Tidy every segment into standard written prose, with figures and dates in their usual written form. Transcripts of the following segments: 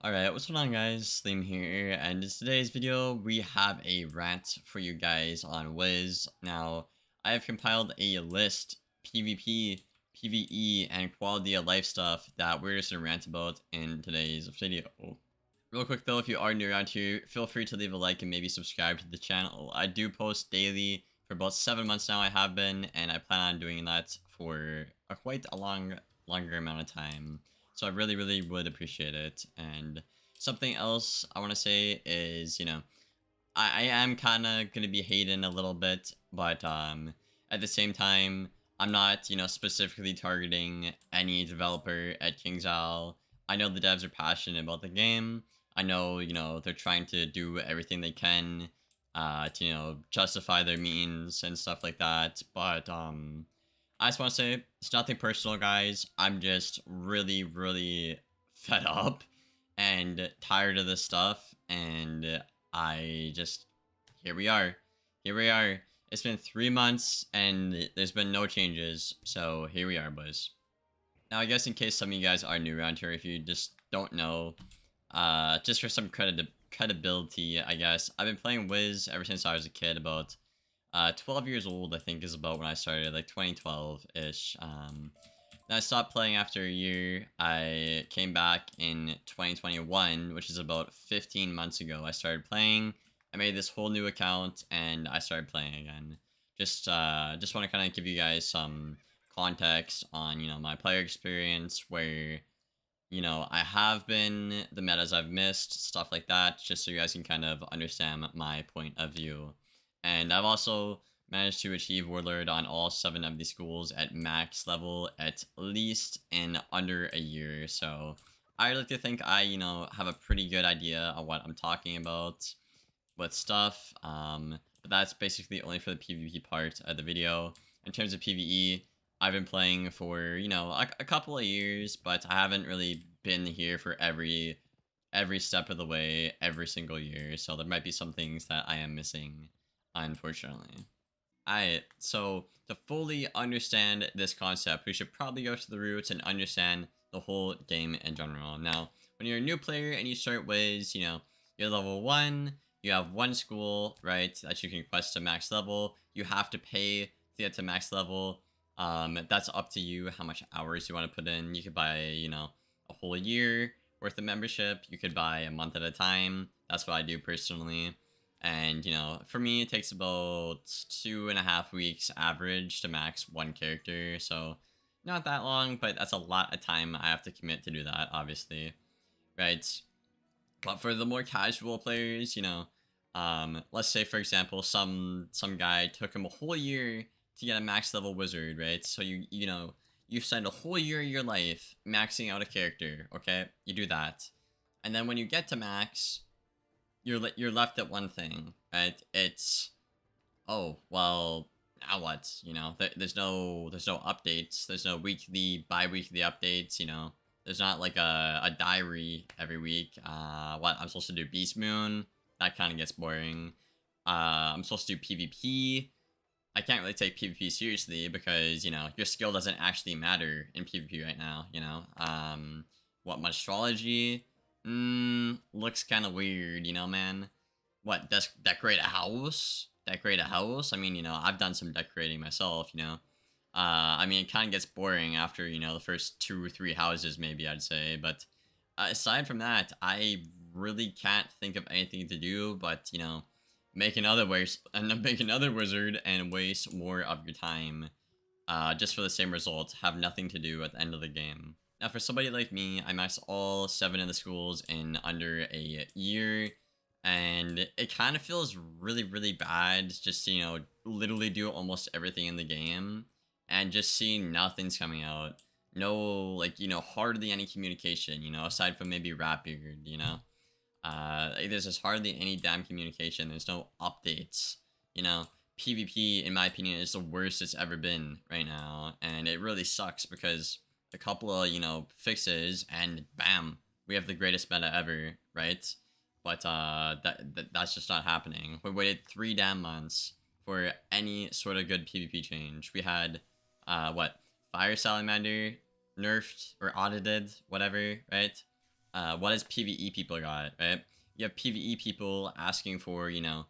Alright, what's going on guys? Slim here, and in today's video, we have a rant for you guys on Wiz. Now, I have compiled a list, PvP, PvE, and quality of life stuff that we're just gonna rant about in today's video. Real quick though, if you are new around here, feel free to leave a like and maybe subscribe to the channel. I do post daily for about 7 months now I have been, and I plan on doing that for quite a longer amount of time. So I really would appreciate it. And something else I want to say is, I am kind of going to be hating a little bit, but at the same time, I'm not, specifically targeting any developer at KingsIsle. I know the devs are passionate about the game. I know, they're trying to do everything they can to, justify their means and stuff like that. But I just want to say, it's nothing personal, guys. I'm just really fed up and tired of this stuff. And here we are. Here we are. It's been 3 months and there's been no changes. So here we are, boys. Now, I guess in case some of you guys are new around here, if you just don't know, just for some credibility, I guess, I've been playing Wiz ever since I was a kid, about 12 years old, I think, is about when I started, like 2012-ish. Then I stopped playing after a year. I came back in 2021, which is about 15 months ago. I started playing. I made this whole new account, and I started playing again. Just want to kind of give you guys some context on, my player experience, where, I have been, the metas I've missed, stuff like that, just so you guys can kind of understand my point of view. And I've also managed to achieve Warlord on all 7 of these schools at max level, at least in under a year. So I like to think I, have a pretty good idea on what I'm talking about with stuff. But that's basically only for the PvP part of the video. In terms of PvE, I've been playing for, a couple of years, but I haven't really been here for every step of the way, every single year. So there might be some things that I am missing, unfortunately. Alright, so to fully understand this concept, we should probably go to the roots and understand the whole game in general. Now, when you're a new player and you start Wiz, you're level 1, you have 1 school, right, that you can quest to max level. You have to pay to get to max level. That's up to you how much hours you want to put in. You could buy, a whole year worth of membership. You could buy a month at a time. That's what I do personally. And, for me, it takes about 2.5 weeks average to max 1 character. So, not that long, but that's a lot of time I have to commit to do that, obviously. Right? But for the more casual players, let's say, for example, some guy took him a whole year to get a max level wizard, right? So, you spend a whole year of your life maxing out a character, okay? You do that. And then when you get to max, you're left at one thing, right? It's, oh, well, now what? There's no updates. There's no weekly, bi-weekly updates. There's not like a diary every week. What, I'm supposed to do Beast Moon? That kind of gets boring. I'm supposed to do PvP. I can't really take PvP seriously because, your skill doesn't actually matter in PvP right now, What, astrology? Looks kind of weird, man. What, decorate a house? Decorate a house? I mean, I've done some decorating myself, I mean, it kind of gets boring after, the first 2 or 3 houses, maybe, I'd say. But aside from that, I really can't think of anything to do but, make another wizard and waste more of your time just for the same result, have nothing to do at the end of the game. Now, for somebody like me, I maxed all 7 of the schools in under a year, and it kind of feels really bad just to, literally do almost everything in the game, and just seeing nothing's coming out. No, like, hardly any communication, aside from maybe Ratbeard, there's just hardly any damn communication. There's no updates, PvP, in my opinion, is the worst it's ever been right now, and it really sucks because a couple of, fixes, and bam, we have the greatest meta ever, right? But that's just not happening. We waited 3 damn months for any sort of good PvP change. We had, what, Fire Salamander nerfed or audited, whatever, right? what has PvE people got, right? You have PvE people asking for, you know,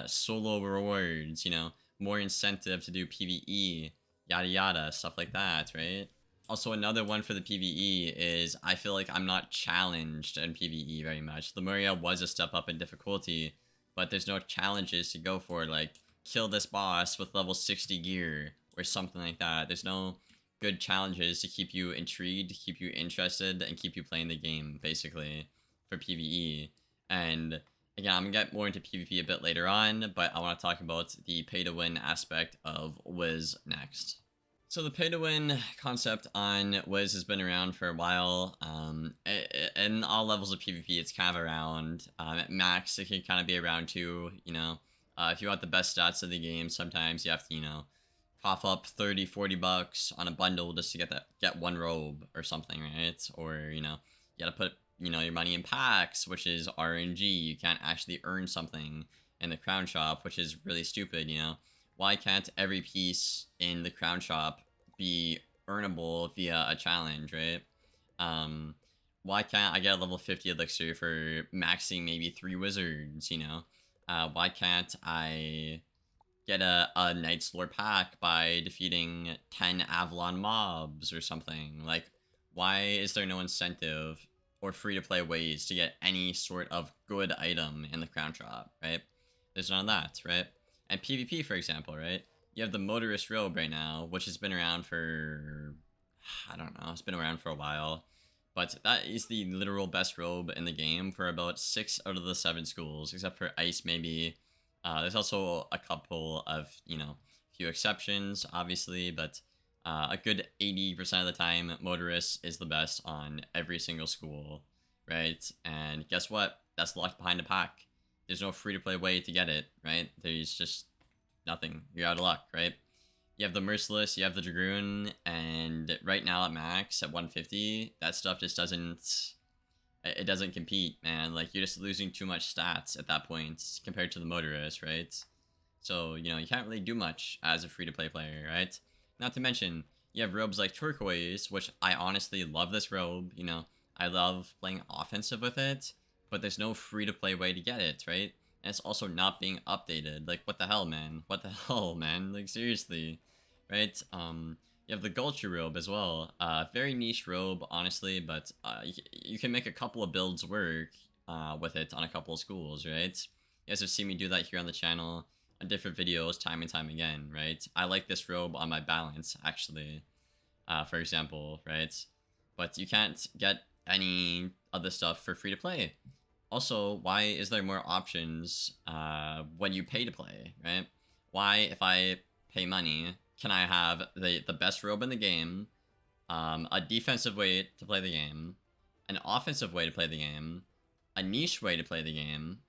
solo rewards, you know, more incentive to do PvE, yada yada, stuff like that, right? Also, another one for the PvE is I feel like I'm not challenged in PvE very much. Lemuria was a step up in difficulty, but there's no challenges to go for, like, kill this boss with level 60 gear or something like that. There's no good challenges to keep you intrigued, to keep you interested, and keep you playing the game, basically, for PvE. And again, I'm gonna get more into PvP a bit later on, but I want to talk about the pay-to-win aspect of Wiz next. So the pay-to-win concept on Wiz has been around for a while. In all levels of PvP, it's kind of around. At max, it can kind of be around 2, you know. If you want the best stats of the game, sometimes you have to, you know, cough up 30, 40 bucks on a bundle just to get one robe or something, right? Or, you know, you gotta put, you know, your money in packs, which is RNG. You can't actually earn something in the crown shop, which is really stupid, you know. Why can't every piece in the crown shop be earnable via a challenge, right? Why can't I get a level 50 elixir for maxing maybe 3 wizards, you know? Why can't I get a Knight's Lore pack by defeating 10 Avalon mobs or something? Like, why is there no incentive or free-to-play ways to get any sort of good item in the crown shop, right? There's none of that, right? And PvP, for example, right? You have the Motorist robe right now, which has been around for, I don't know, it's been around for a while. But that is the literal best robe in the game for about 6 out of the 7 schools, except for Ice, maybe. There's also a couple of, you know, few exceptions, obviously, but a good 80% of the time, Motorist is the best on every single school, right? And guess what? That's locked behind a pack. There's no free-to-play way to get it, right? There's just nothing. You're out of luck, right? You have the Merciless, you have the Dragoon, and right now at max, at 150, that stuff just doesn't... It doesn't compete, man. Like, you're just losing too much stats at that point compared to the Motorist, right? So, you know, you can't really do much as a free-to-play player, right? Not to mention, you have robes like Turquoise, which I honestly love this robe, you know. I love playing offensive with it, but there's no free-to-play way to get it, right? And it's also not being updated. Like, what the hell, man? What the hell, man? Like, seriously, right? You have the Gulcher robe as well. Very niche robe, honestly, but you can make a couple of builds work with it on a couple of schools, right? You guys have seen me do that here on the channel on different videos time and time again, right? I like this robe on my balance, actually, for example, right? But you can't get any other stuff for free to play. Also, why is there more options when you pay to play, right? Why, if I pay money, can I have the best robe in the game, a defensive way to play the game, an offensive way to play the game, a niche way to play the game,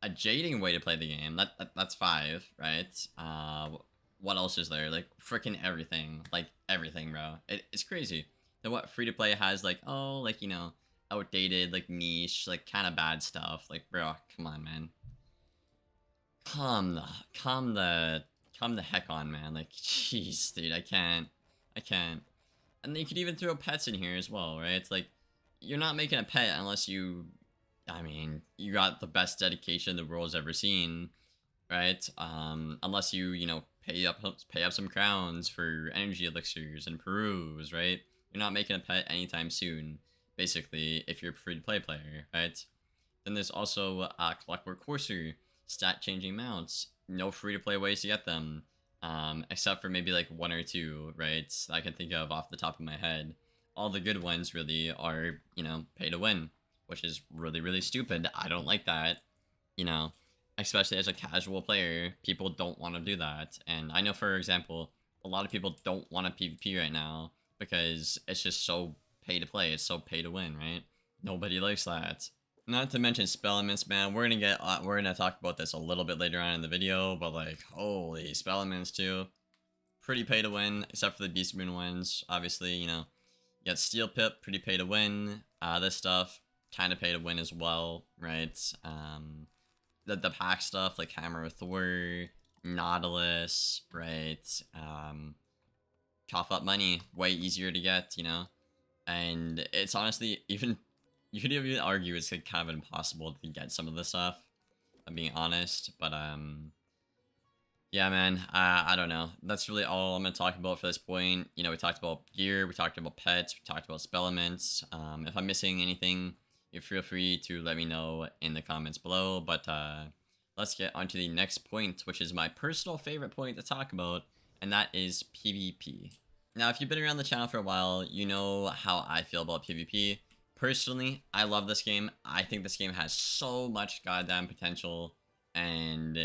a jading way to play the game? That's 5, right? What else is there? Like, freaking everything. Like, everything, bro. It's crazy. Then what free-to-play has, like, oh, like, you know, outdated, like, niche, like, kind of bad stuff. Like, bro, come on, man. Come the heck on, man. Like, jeez, dude, I can't. And then you could even throw pets in here as well, right? It's like, you're not making a pet unless you, I mean, you got the best dedication the world's ever seen, right? Unless you, you know, pay up some crowns for energy elixirs and perus, right? You're not making a pet anytime soon, basically, if you're a free-to-play player, right? Then there's also Clockwork Courser, stat-changing mounts. No free-to-play ways to get them, except for maybe like 1 or 2, right? I can think of off the top of my head. All the good ones really are, you know, pay to win, which is really, really stupid. I don't like that, you know, especially as a casual player. People don't want to do that, and I know, for example, a lot of people don't want to PvP right now because it's just so pay to play. It's so pay to win, right? Nobody likes that. Not to mention spell elements, man. We're gonna talk about this a little bit later on in the video, but like, holy, spell elements too. Pretty pay to win, except for the Beast Moon ones. Obviously, you know, you got Steel Pip, pretty pay to win. This stuff, kind of pay to win as well, right? The pack stuff, like Hammer of Thor, Nautilus, right? Cough up money, way easier to get, you know? And it's honestly even you could even argue it's like kind of impossible to get some of this stuff. I'm being honest, but yeah, man, I don't know. That's really all I'm gonna talk about for this point. You know, we talked about gear, we talked about pets, we talked about spell elements. If I'm missing anything, you feel free to let me know in the comments below. But let's get on to the next point, which is my personal favorite point to talk about, and that is PvP. Now, if you've been around the channel for a while, you know how I feel about PvP. Personally, I love this game. I think this game has so much goddamn potential, and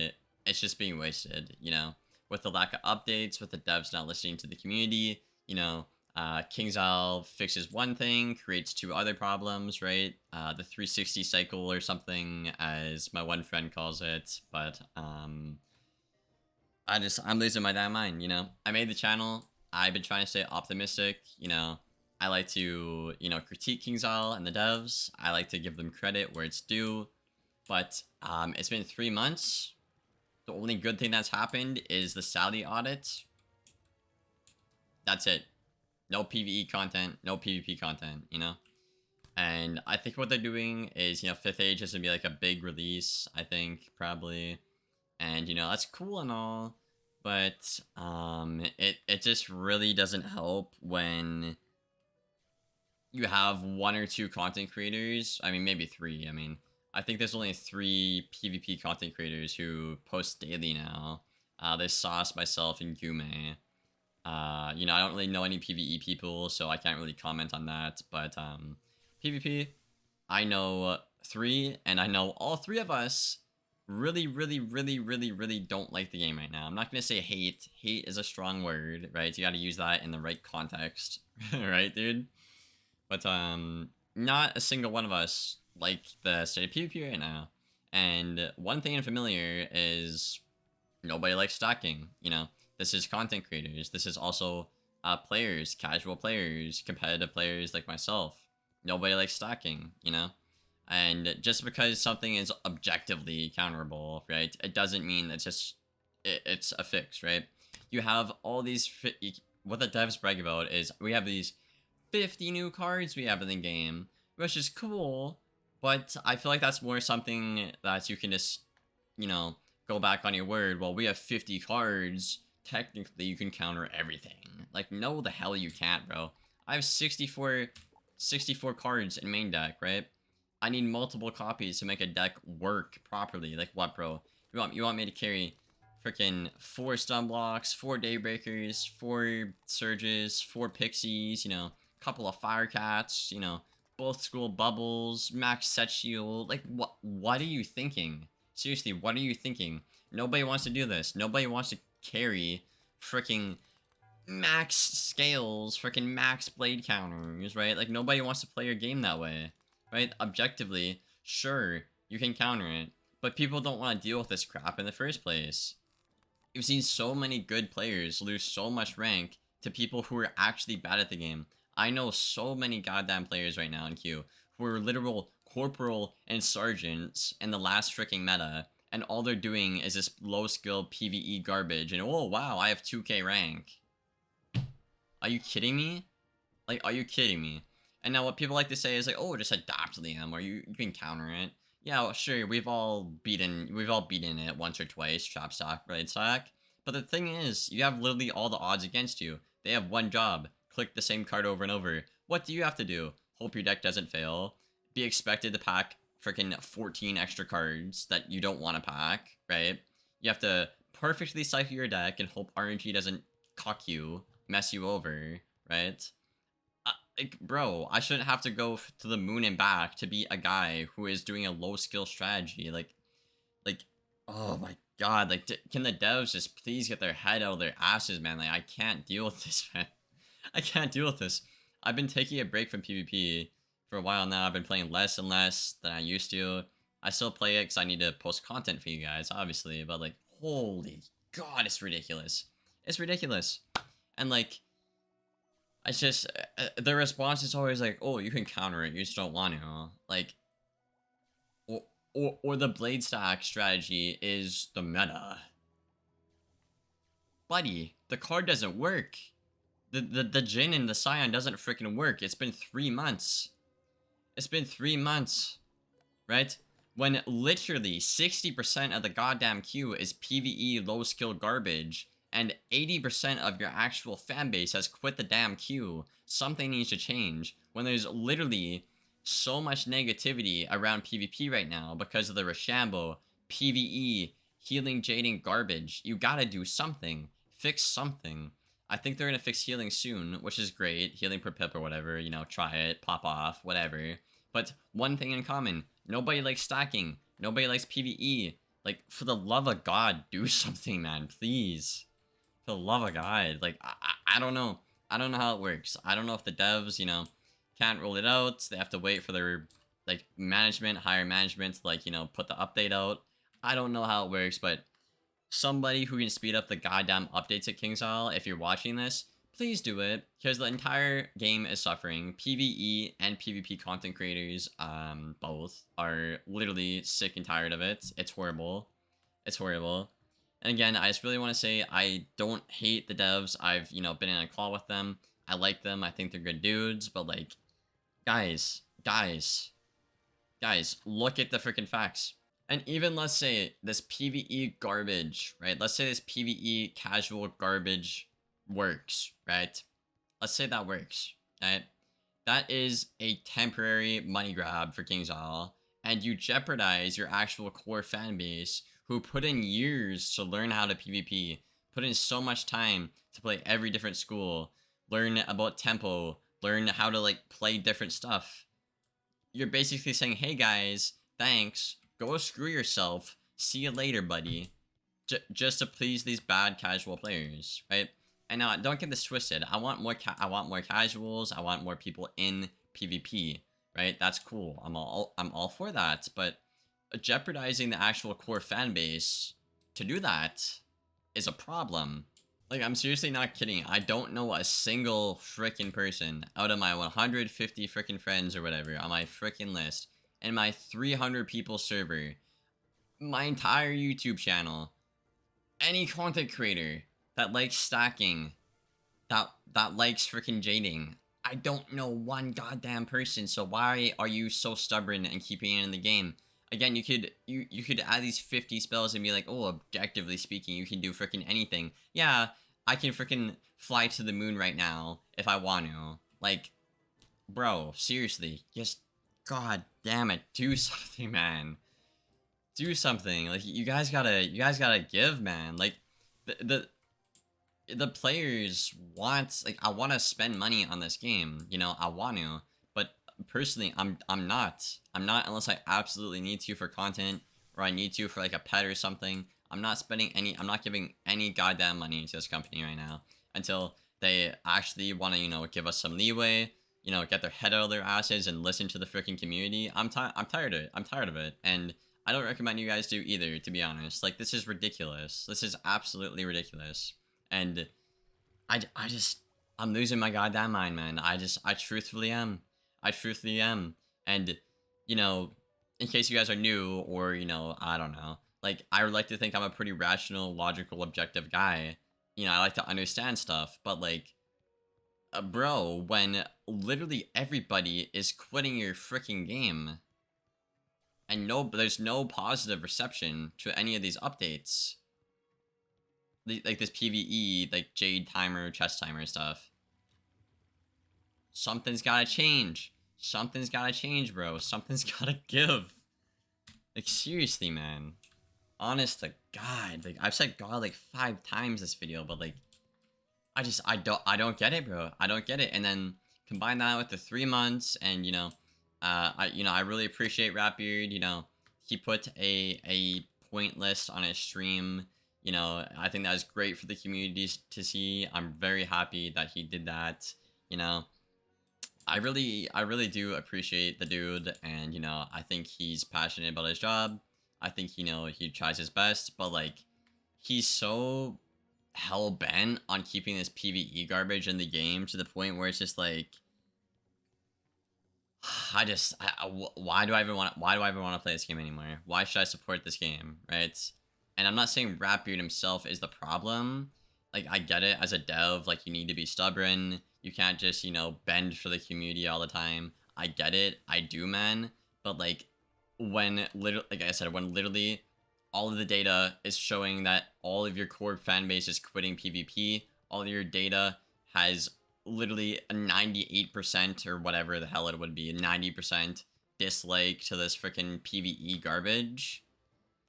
it's just being wasted, you know? With the lack of updates, with the devs not listening to the community, you know, KingsIsle fixes one thing, creates two other problems, right? The 360 cycle or something, as my one friend calls it, but, I'm losing my damn mind, you know? I made the channel, I've been trying to stay optimistic, you know? I like to, you know, critique KingsIsle and the devs, I like to give them credit where it's due, but, it's been 3 months. The only good thing that's happened is the Saudi audit. That's it. No PvE content, no PvP content, you know? And I think what they're doing is, you know, 5th Age is going to be like a big release, I think, probably. And, you know, that's cool and all. But, it just really doesn't help when you have 1 or 2 content creators. I mean, maybe 3, I mean. I think there's only 3 PvP content creators who post daily now. There's Sauce, myself, and Gume. You know, I don't really know any PvE people, so I can't really comment on that. But PvP, I know 3, and I know all 3 of us really don't like the game right now. I'm not going to say hate. Hate is a strong word, right? You got to use that in the right context, right, dude? But not a single one of us like the state of PvP right now. And one thing in Familiar is nobody likes stacking, you know? This is content creators. This is also players, casual players, competitive players like myself. Nobody likes stacking, you know? And just because something is objectively counterable, right? It doesn't mean it's a fix, right? You have all these... What the devs brag about is we have these 50 new cards we have in the game, which is cool, but I feel like that's more something that you can just, you know, go back on your word. Well, we have 50 cards. Technically, you can counter everything. Like, no, the hell you can't, bro. I have 64 cards in main deck, right? I need multiple copies to make a deck work properly. Like, what, bro? You want me to carry freaking 4 stun blocks, 4 daybreakers, 4 surges, 4 pixies, you know, couple of fire cats, you know, both school bubbles, max set shield. Like, what are you thinking? Seriously, what are you thinking? Nobody wants to do this. Nobody wants to carry freaking max scales, freaking max blade counters, right? Like, nobody wants to play your game that way, right? Objectively, sure, you can counter it, but people don't want to deal with this crap in the first place. You've seen so many good players lose so much rank to people who are actually bad at the game. I know so many goddamn players right now in queue who are literal corporal and sergeants in the last freaking meta, and all they're doing is this low skill PvE garbage, and oh wow, I have 2k rank. Are you kidding me? Like, are you kidding me? And now what people like to say is like, oh, just adopt Liam, or you can counter it. Yeah, well, sure, we've all beaten it once or twice, trap stock, blade stock. But the thing is, you have literally all the odds against you. They have one job. Click the same card over and over. What do you have to do? Hope your deck doesn't fail. Be expected to pack freaking 14 extra cards that you don't want to pack, right? You have to perfectly cycle your deck and hope RNG doesn't cock you, mess you over, right? Like, bro, I shouldn't have to go to the moon and back to be a guy who is doing a low skill strategy. Like, oh my god, like, can the devs just please get their head out of their asses, man? Like, I can't deal with this, man. I can't deal with this. I've been taking a break from PvP for a while now. I've been playing less and less than I used to. I still play it because I need to post content for you guys, obviously. But, like, holy god, it's ridiculous. It's ridiculous. And, like, it's just, the response is always like, oh, you can counter it. You just don't want to. Like, or the blade stack strategy is the meta. Buddy, the card doesn't work. The Jin and the Scion doesn't freaking work. It's been 3 months. It's been 3 months, right? When literally 60% of the goddamn queue is PvE low skill garbage, and 80% of your actual fan base has quit the damn queue. Something needs to change. When there's literally so much negativity around PvP right now because of the Rochambeau, PvE, healing, jading garbage, you gotta do something. Fix something. I think they're gonna fix healing soon, which is great. Healing per pip or whatever, you know, try it, pop off, whatever. But one thing in common, nobody likes stacking. Nobody likes PvE. Like, for the love of God, do something, man, please. For the love of God. Like, I don't know. I don't know how it works. I don't know if the devs, you know, can't roll it out. They have to wait for their, like, management, higher management to, like, you know, put the update out. I don't know how it works, but somebody who can speed up the goddamn updates at King's Isle, if you're watching this, please do it, because the entire game is suffering. PvE and PvP content creators, both, are literally sick and tired of it. It's horrible. It's horrible. And again, I just really want to say I don't hate the devs. I've, you know, been in a call with them. I like them. I think they're good dudes. But, like, guys, look at the freaking facts. And even, let's say, this PvE garbage, right? Let's say this PvE casual garbage works, right? Let's say that works, right? That is a temporary money grab for King's Isle, and you jeopardize your actual core fan base who put in years to learn how to PvP, put in so much time to play every different school, learn about tempo, learn how to, like, play different stuff. You're basically saying, hey guys, thanks, go screw yourself, see you later, buddy, just to please these bad casual players, right? And now, don't get this twisted. I want more casuals. I want more people in PvP, right? That's cool. I'm all for that. But jeopardizing the actual core fan base to do that is a problem. Like, I'm seriously not kidding. I don't know a single frickin' person out of my 150 frickin' friends or whatever on my frickin' list, and my 300 people server, my entire YouTube channel, any content creator that likes stacking, that likes freaking jading. I don't know one goddamn person, so why are you so stubborn and keeping it in the game? Again, you could add these 50 spells and be like, oh, objectively speaking, you can do freaking anything. Yeah, I can freaking fly to the moon right now if I want to. Like, bro, seriously, just god damn it, do something, man. Do something. Like, you guys gotta give, man. Like, the players want, like, I want to spend money on this game, you know, I want to, but personally, I'm not unless I absolutely need to for content, or I need to for, like, a pet or something. I'm not giving any goddamn money to this company right now until they actually want to, you know, give us some leeway, you know, get their head out of their asses and listen to the freaking community. I'm tired of it. I'm tired of it. And I don't recommend you guys do either, to be honest. Like, this is ridiculous. This is absolutely ridiculous. And I'm losing my goddamn mind, man. I truthfully am. I truthfully am. And, you know, in case you guys are new, or, you know, I don't know, like, I would like to think I'm a pretty rational, logical, objective guy. You know, I like to understand stuff, but, like, bro, when literally everybody is quitting your freaking game, and there's no positive reception to any of these updates, like this PvE, like Jade timer, chest timer stuff, something's gotta change. Something's gotta change, bro. Something's gotta give. Like, seriously, man. Honest to God. Like, I've said God like 5 times this video, but, like, I don't get it, bro. I don't get it. And then combine that with the 3 months, and, you know, I really appreciate Ratbeard. You know, he put a point list on his stream. You know, I think that was great for the communities to see. I'm very happy that he did that. You know, I really do appreciate the dude, and, you know, I think he's passionate about his job. I think, you know, he tries his best, but, like, he's so hell-bent on keeping this PvE garbage in the game to the point where it's just like, why do I even want to play this game anymore? Why should I support this game, right? And I'm not saying Ratbeard himself is the problem. Like, I get it, as a dev, like, you need to be stubborn. You can't just, you know, bend for the community all the time. I get it. I do, man. But like, when literally, like I said, when literally all of the data is showing that all of your core fan base is quitting PvP, all of your data has literally a 98% or whatever the hell it would be, a 90% dislike to this freaking PvE garbage.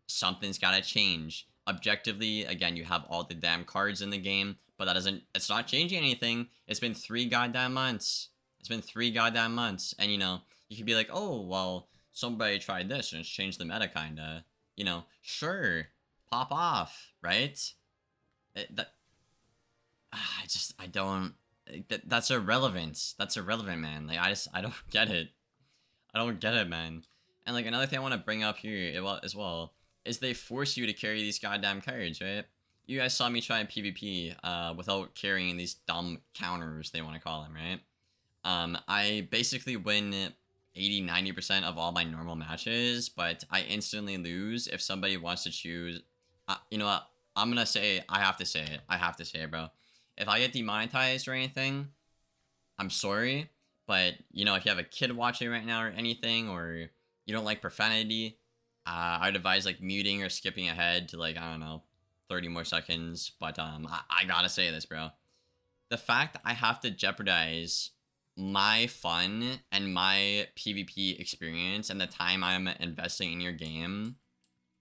Something's gotta change. Objectively, again, you have all the damn cards in the game, but it's not changing anything. It's been 3 goddamn months. It's been 3 goddamn months. And, you know, you could be like, oh, well, somebody tried this and it's changed the meta, kinda. You know, sure, pop off, right? I don't, that's irrelevant. That's irrelevant, man. Like, I don't get it. I don't get it, man. And, like, another thing I want to bring up here as well is they force you to carry these goddamn cards, right? You guys saw me try PvP without carrying these dumb counters, they want to call them, right? I basically win 80-90% of all my normal matches, but I instantly lose if somebody wants to choose. You know what? I'm gonna say, I have to say it. I have to say it, bro. If I get demonetized or anything, I'm sorry, but, you know, if you have a kid watching right now or anything, or you don't like profanity, I'd advise, like, muting or skipping ahead to, like, I don't know, 30 more seconds. But, I gotta say this, bro. The fact I have to jeopardize my fun and my PvP experience and the time I'm investing in your game,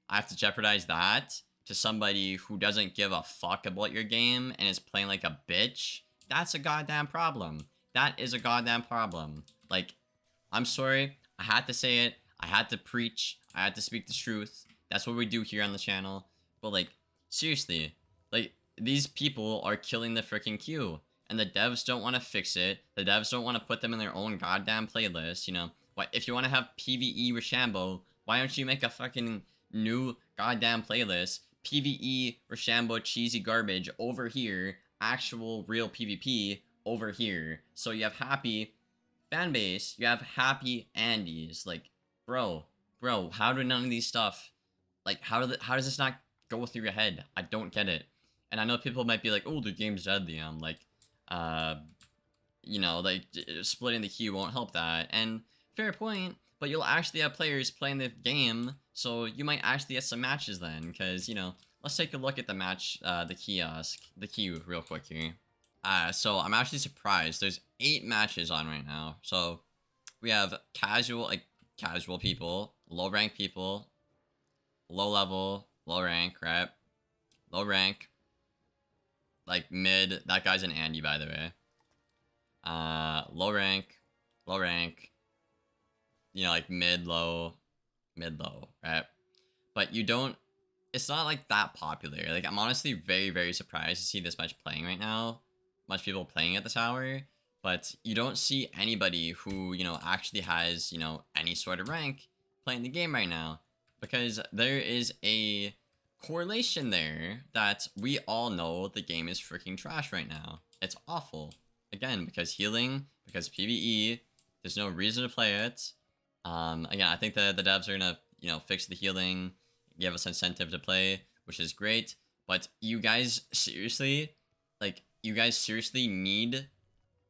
I have to jeopardize that to somebody who doesn't give a fuck about your game and is playing like a bitch. That's a goddamn problem. That is a goddamn problem. Like, I'm sorry, I had to say it. I had to preach. I had to speak the truth. That's what we do here on the channel. But, like, seriously, like, these people are killing the freaking queue. And the devs don't want to fix it. The devs don't want to put them in their own goddamn playlist, you know. Why, if you want to have PvE Rochambeau, why don't you make a fucking new goddamn playlist? PvE Rochambeau cheesy garbage over here. Actual real PvP over here. So you have happy fan base. You have happy Andes. Like, bro, how do none of these stuff, like, how does this not go through your head? I don't get it. And I know people might be like, oh, the game's dead, Liam. Like, you know, like, splitting the queue won't help that. And fair point, but you'll actually have players playing the game, so you might actually get some matches then, because, you know, let's take a look at the match, the queue real quick here. So I'm actually surprised. There's 8 matches on right now. So we have casual people, low rank people, low level, low rank, right? Low rank, like mid. That guy's an Andy, by the way. Low rank, you know, like mid low, right? But you don't, it's not like that popular. Like, I'm honestly very, very surprised to see this much playing right now. Much people playing at this hour. But you don't see anybody who, you know, actually has, you know, any sort of rank playing the game right now. Because there is a correlation there that we all know the game is freaking trash right now. It's awful. Again, because healing, because PvE, there's no reason to play it. Again, I think the devs are gonna, you know, fix the healing, give us incentive to play, which is great. But you guys seriously, like, you guys seriously need,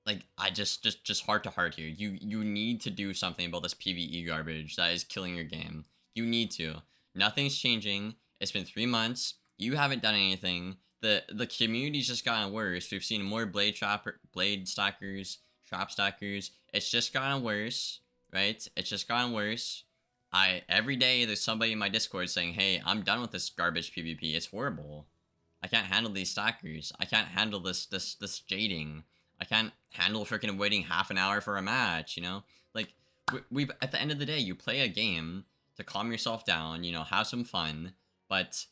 like, I just heart to heart here. You need to do something about this PvE garbage that is killing your game. You need to. Nothing's changing. It's been 3 months. You haven't done anything. The community's just gotten worse. We've seen more blade stackers, trap stackers. It's just gotten worse, right? It's just gotten worse. Every day there's somebody in my Discord saying, hey, I'm done with this garbage PvP. It's horrible. I can't handle these stackers. I can't handle this jading. I can't handle freaking waiting half an hour for a match, you know? Like, we've at the end of the day, you play a game to calm yourself down, you know, have some fun, but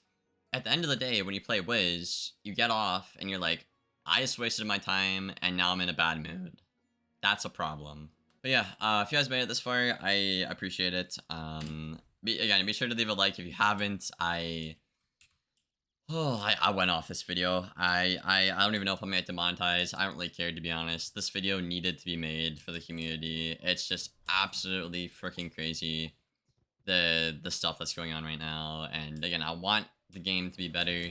at the end of the day, when you play Wiz, you get off and you're like, I just wasted my time and now I'm in a bad mood. That's a problem. But yeah, if you guys made it this far, I appreciate it. Again, be sure to leave a like if you haven't. I went off this video. I don't even know if I'm gonna demonetize. I don't really care, to be honest. This video needed to be made for the community. It's just absolutely freaking crazy, the stuff that's going on right now. And again, I want the game to be better,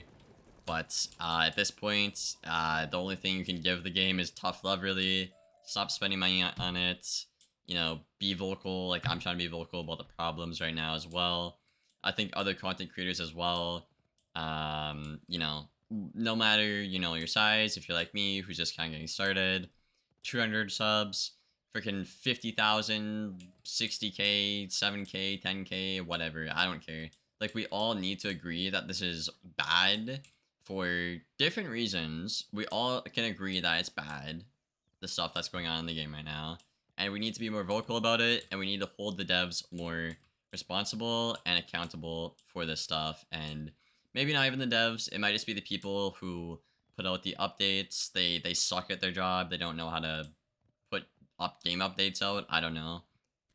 but at this point, the only thing you can give the game is tough love, really. Stop spending money on it. you know, be vocal. Like, I'm trying to be vocal about the problems right now as well. I think other content creators as well, you know, no matter, you know, your size, if you're like me, who's just kind of getting started, 200 subs, freaking 50,000, 60K, 7K, 10K, whatever. I don't care. Like, we all need to agree that this is bad for different reasons. We all can agree that it's bad, the stuff that's going on in the game right now. And we need to be more vocal about it, and we need to hold the devs more responsible and accountable for this stuff. And maybe not even the devs, it might just be the people who put out the updates. They suck at their job. They don't know how to put up game updates out. I don't know.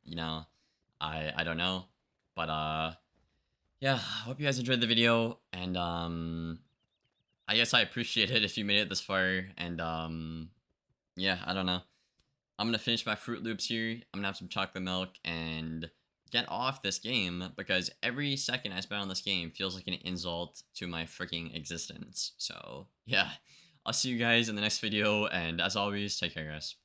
You know, I don't know. But yeah, hope you guys enjoyed the video, and I guess I appreciate it if you made it this far. And yeah, I don't know. I'm gonna finish my Fruit Loops here. I'm gonna have some chocolate milk and get off this game, because every second I spend on this game feels like an insult to my freaking existence. So yeah, I'll see you guys in the next video, and as always, take care, guys.